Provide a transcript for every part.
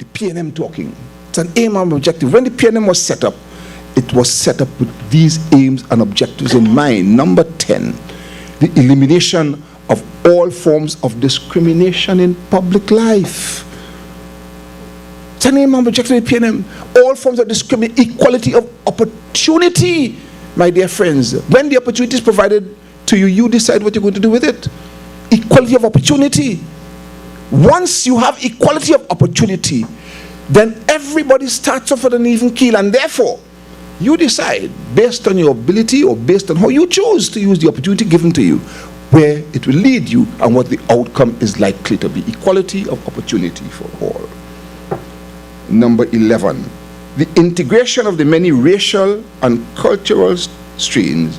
the PNM talking. It's an aim and objective. When the PNM was set up, it was set up with these aims and objectives in mind. Number 10, the elimination of all forms of discrimination in public life. It's an aim and objective of the PNM. All forms of discrimination, equality of opportunity, my dear friends. When the opportunity is provided to you, you decide what you're going to do with it. Equality of opportunity. Once you have equality of opportunity, then everybody starts off at an even keel, and therefore you decide based on your ability or based on how you choose to use the opportunity given to you, where it will lead you and what the outcome is likely to be. Equality of opportunity for all. Number 11, the integration of the many racial and cultural strains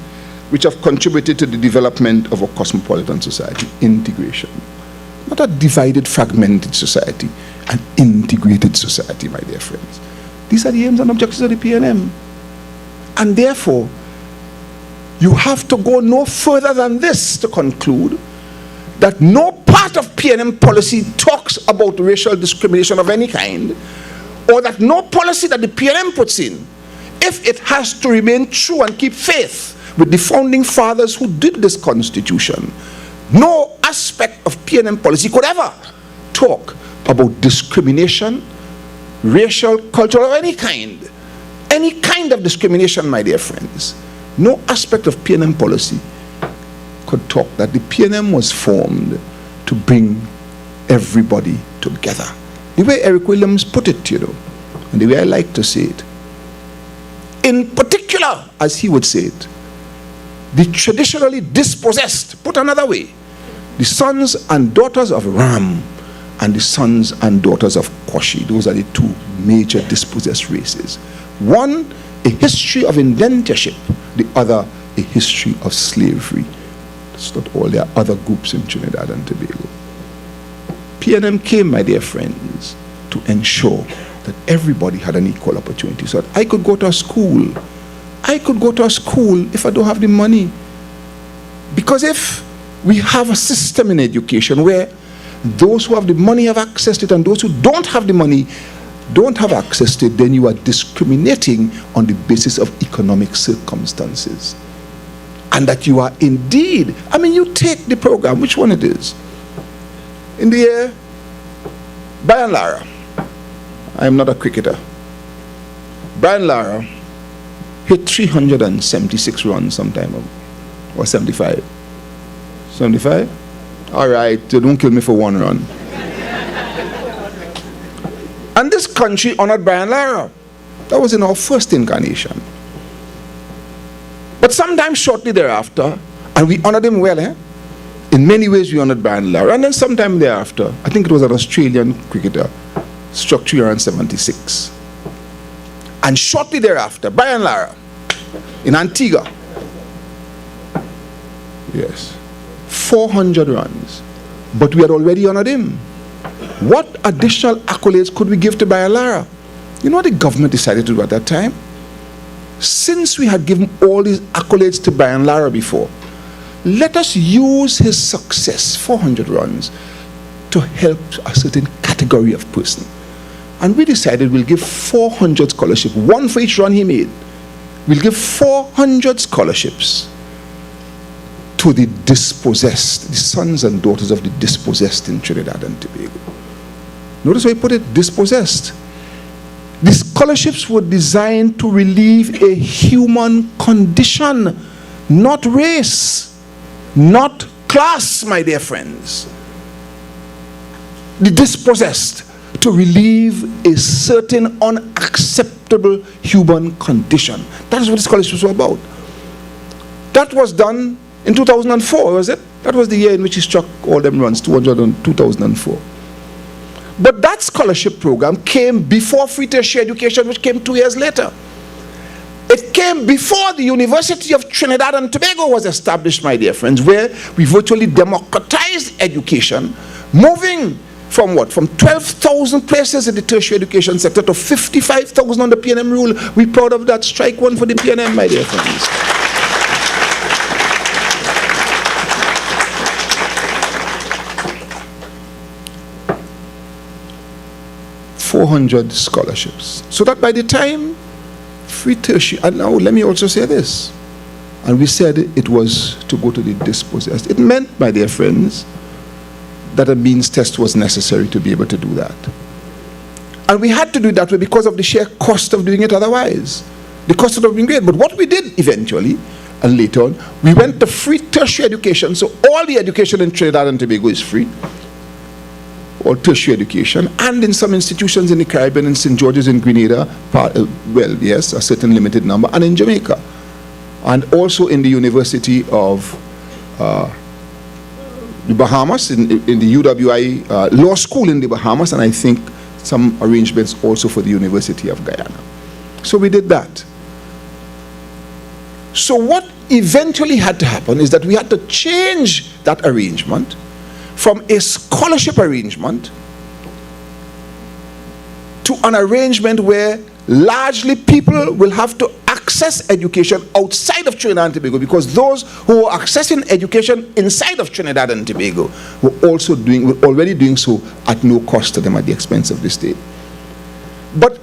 which have contributed to the development of a cosmopolitan society. Integration. Not a divided, fragmented society, an integrated society, my dear friends. These are the aims and objectives of the PNM. And therefore, you have to go no further than this to conclude that no part of PNM policy talks about racial discrimination of any kind, or that no policy that the PNM puts in, if it has to remain true and keep faith with the founding fathers who did this constitution, no aspect of PNM policy could ever talk about discrimination, racial, cultural, or any kind of discrimination, my dear friends. No aspect of PNM policy could talk that the PNM was formed to bring everybody together. The way Eric Williams put it, and the way I like to say it, in particular, as he would say it, the traditionally dispossessed, put another way, the sons and daughters of Ram and the sons and daughters of Koshi. Those are the two major dispossessed races. One, a history of indentureship, the other, a history of slavery. That's not all. There are other groups in Trinidad and Tobago. PNM came, my dear friends, to ensure that everybody had an equal opportunity. So that I could go to a school. I could go to a school if I don't have the money. Because if we have a system in education where those who have the money have access to it and those who don't have the money don't have access to it, then you are discriminating on the basis of economic circumstances. And that you are indeed, you take the program, which one it is. In the year, Brian Lara, I am not a cricketer. Brian Lara hit 376 runs sometime ago, or 75. 75? All right, don't kill me for one run. And this country honored Brian Lara. That was in our first incarnation. But sometime shortly thereafter, and we honored him well, in many ways we honored Brian Lara. And then sometime thereafter, I think it was an Australian cricketer, struck 376. And shortly thereafter, Brian Lara, in Antigua, yes, 400 runs. But we had already honored him. What additional accolades could we give to Brian Lara? You know what the government decided to do at that time? Since we had given all these accolades to Brian Lara before, let us use his success, 400 runs, to help a certain category of person. And we decided we'll give 400 scholarships, one for each run he made. We'll give 400 scholarships to the dispossessed, the sons and daughters of the dispossessed in Trinidad and Tobago. Notice how he put it, dispossessed. The scholarships were designed to relieve a human condition, not race, not class, my dear friends. The dispossessed, to relieve a certain unacceptable human condition. That is what the scholarships were about. That was done in 2004, was it? That was the year in which he struck all them runs, 200 in 2004. But that scholarship program came before free tertiary education, which came 2 years later. It came before the University of Trinidad and Tobago was established, my dear friends, where we virtually democratized education, moving from what? From 12,000 places in the tertiary education sector to 55,000 on the PNM rule. We're proud of that. Strike one for the PNM, my dear friends. 400 scholarships. So that by the time free tertiary, and now let me also say this, and we said it was to go to the dispossessed. It meant, my dear friends, that a means test was necessary to be able to do that. And we had to do it that way because of the sheer cost of doing it otherwise. The cost would have been great. But what we did eventually, and later on, we went to free tertiary education. So all the education in Trinidad and Tobago is free. All tertiary education. And in some institutions in the Caribbean, in St. George's in Grenada, well, yes, a certain limited number, and in Jamaica. And also in the University of the Bahamas, in the UWI Law School in the Bahamas, and I think some arrangements also for the University of Guyana. So we did that. So what eventually had to happen is that we had to change that arrangement from a scholarship arrangement to an arrangement where largely people will have to access education outside of Trinidad and Tobago, because those who are accessing education inside of Trinidad and Tobago were already doing so at no cost to them, at the expense of the state. But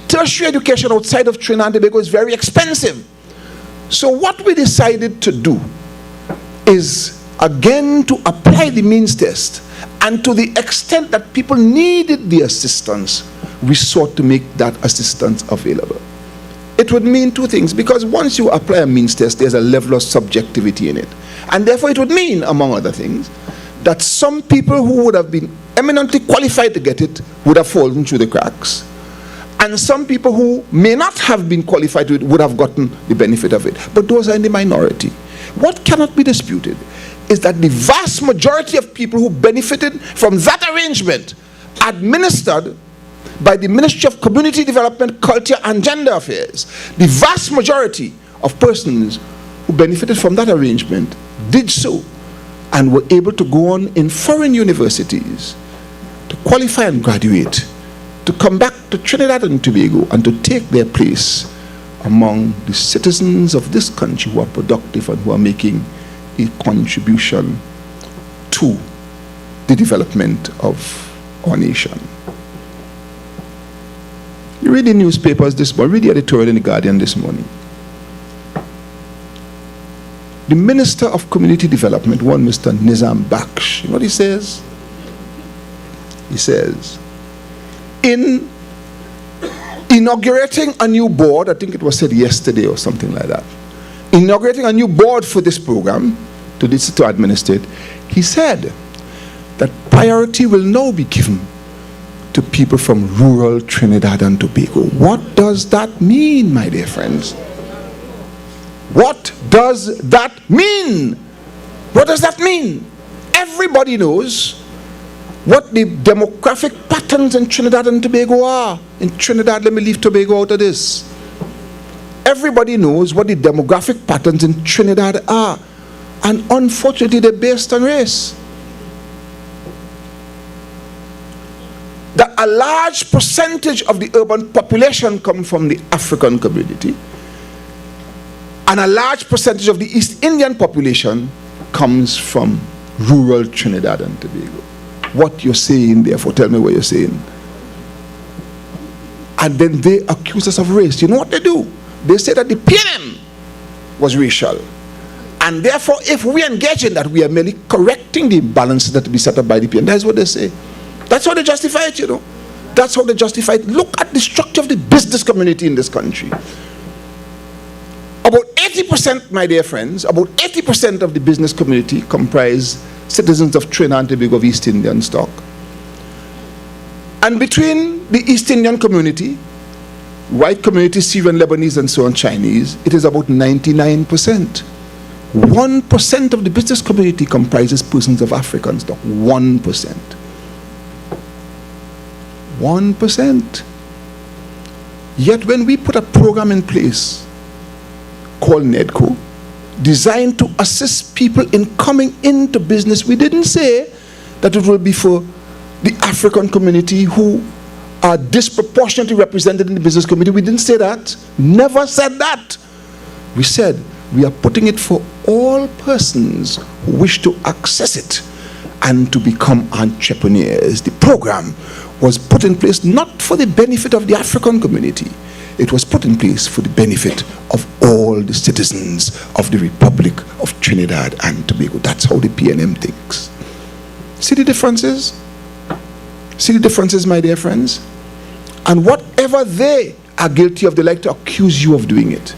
tertiary education outside of Trinidad and Tobago is very expensive. So what we decided to do is again to apply the means test, and to the extent that people needed the assistance, we sought to make that assistance available. It would mean two things, because once you apply a means test, there's a level of subjectivity in it. And therefore it would mean, among other things, that some people who would have been eminently qualified to get it would have fallen through the cracks. And some people who may not have been qualified to it would have gotten the benefit of it. But those are in the minority. What cannot be disputed is that the vast majority of people who benefited from that arrangement, administered by the Ministry of Community Development, Culture and Gender Affairs, the vast majority of persons who benefited from that arrangement did so and were able to go on in foreign universities to qualify and graduate, to come back to Trinidad and Tobago and to take their place among the citizens of this country who are productive and who are making a contribution to the development of our nation. You read the newspapers this morning, read the editorial in the Guardian this morning. The Minister of Community Development, one Mr. Nizam Baksh, you know what he says? He says, in inaugurating a new board, I think it was said yesterday or something like that, inaugurating a new board for this program, to administer it, he said that priority will now be given to people from rural Trinidad and Tobago. What does that mean, my dear friends? What does that mean? What does that mean? Everybody knows what the demographic patterns in Trinidad and Tobago are. In Trinidad, let me leave Tobago out of this. Everybody knows what the demographic patterns in Trinidad are. And unfortunately, they're based on race. That a large percentage of the urban population come from the African community, and a large percentage of the East Indian population comes from rural Trinidad and Tobago. What you're saying, therefore, tell me what you're saying. And then they accuse us of race. You know what they do? They say that the PNM was racial. And therefore, if we engage in that, we are merely correcting the imbalances that will be set up by the PNM. That's what they say. That's how they justify it, you know. That's how they justify it. Look at the structure of the business community in this country. About 80%, my dear friends, about 80% of the business community comprise citizens of Trinidad and Tobago of East Indian stock. And between the East Indian community, white community, Syrian, Lebanese, and so on, Chinese, it is about 99%. 1% of the business community comprises persons of African stock. 1%. 1%. Yet when we put a program in place called NEDCO, designed to assist people in coming into business, we didn't say that it will be for the African community who are disproportionately represented in the business community. We didn't say that. Never said that. We said we are putting it for all persons who wish to access it and to become entrepreneurs. The program was put in place not for the benefit of the African community. It was put in place for the benefit of all the citizens of the Republic of Trinidad and Tobago. That's how the PNM thinks. See the differences? See the differences, my dear friends? And whatever they are guilty of, they like to accuse you of doing it.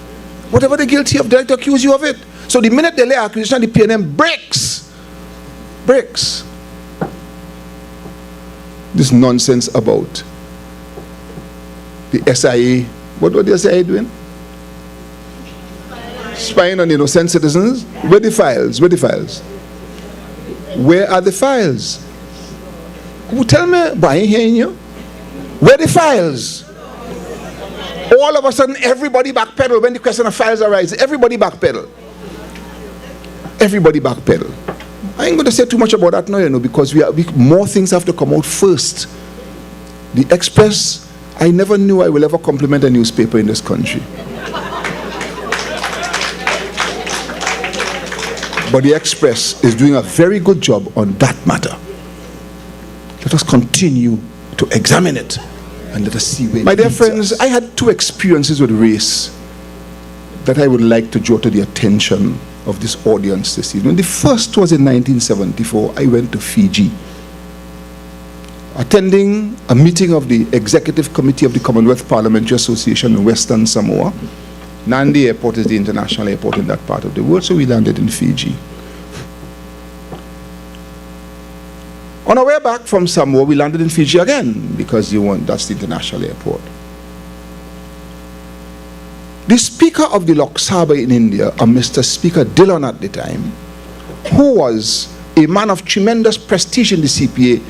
Whatever they're guilty of, they like to accuse you of it. So the minute they lay accusation, the PNM breaks. This nonsense about the SIA. What the SIA doing? Spying on innocent citizens. Where the files? Where the files? Where are the files? Who tell me? But I ain't hearing you. Where the files? All of a sudden, everybody backpedal when the question of files arises. Everybody backpedal. Everybody backpedal. I ain't going to say too much about that now, you know, because more things have to come out first. The Express, I never knew I will ever compliment a newspaper in this country. But the Express is doing a very good job on that matter. Let us continue to examine it and let us see where. My dear friends, I had two experiences with race that I would like to draw to the attention of this audience this evening. The first was in 1974. I went to Fiji, attending a meeting of the Executive Committee of the Commonwealth Parliamentary Association in Western Samoa. Nandi Airport is the international airport in that part of the world, so we landed in Fiji. On our way back from Samoa, we landed in Fiji again, because that's the international airport. The Speaker of the Lok Sabha in India, Mr. Speaker Dillon at the time, who was a man of tremendous prestige in the CPA,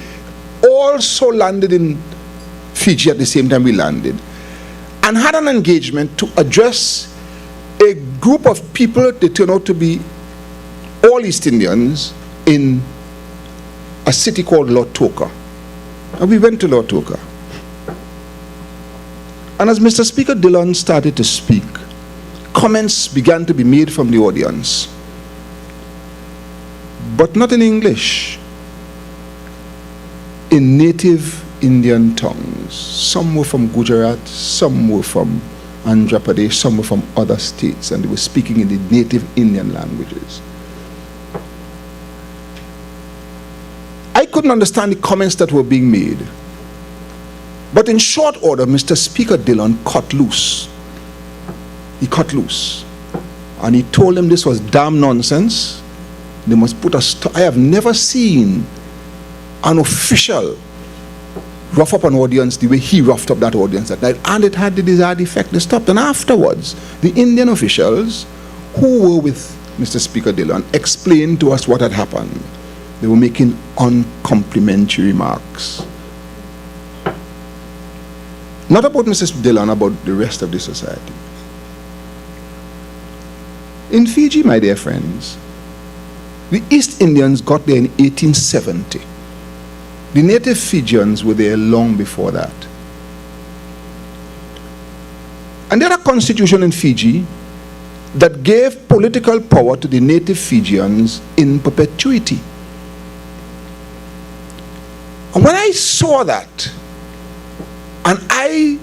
also landed in Fiji at the same time we landed, and had an engagement to address a group of people. They turned out to be all East Indians in a city called Lautoka. And we went to Lautoka. And as Mr. Speaker Dillon started to speak, comments began to be made from the audience, but not in English, in native Indian tongues. Some were from Gujarat, some were from Andhra Pradesh, some were from other states, and they were speaking in the native Indian languages. I couldn't understand the comments that were being made. But in short order, Mr. Speaker Dillon cut loose. He cut loose. And he told them this was damn nonsense. They must put a stop. I have never seen an official rough up an audience the way he roughed up that audience that night. And it had the desired effect. They stopped. And afterwards, the Indian officials who were with Mr. Speaker Dillon explained to us what had happened. They were making uncomplimentary remarks. Not about Mrs. Dillon, about the rest of the society. In Fiji, my dear friends, the East Indians got there in 1870. The native Fijians were there long before that. And there had a constitution in Fiji that gave political power to the native Fijians in perpetuity. And when I saw that, and I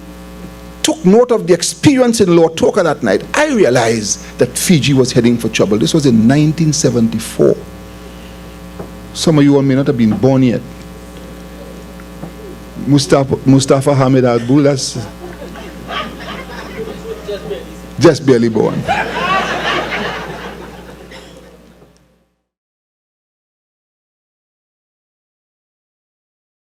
took note of the experience in Lautoka that night, I realized that Fiji was heading for trouble. This was in 1974. Some of you all may not have been born yet. Mustafa Hamid Al-Bul, that's just barely born.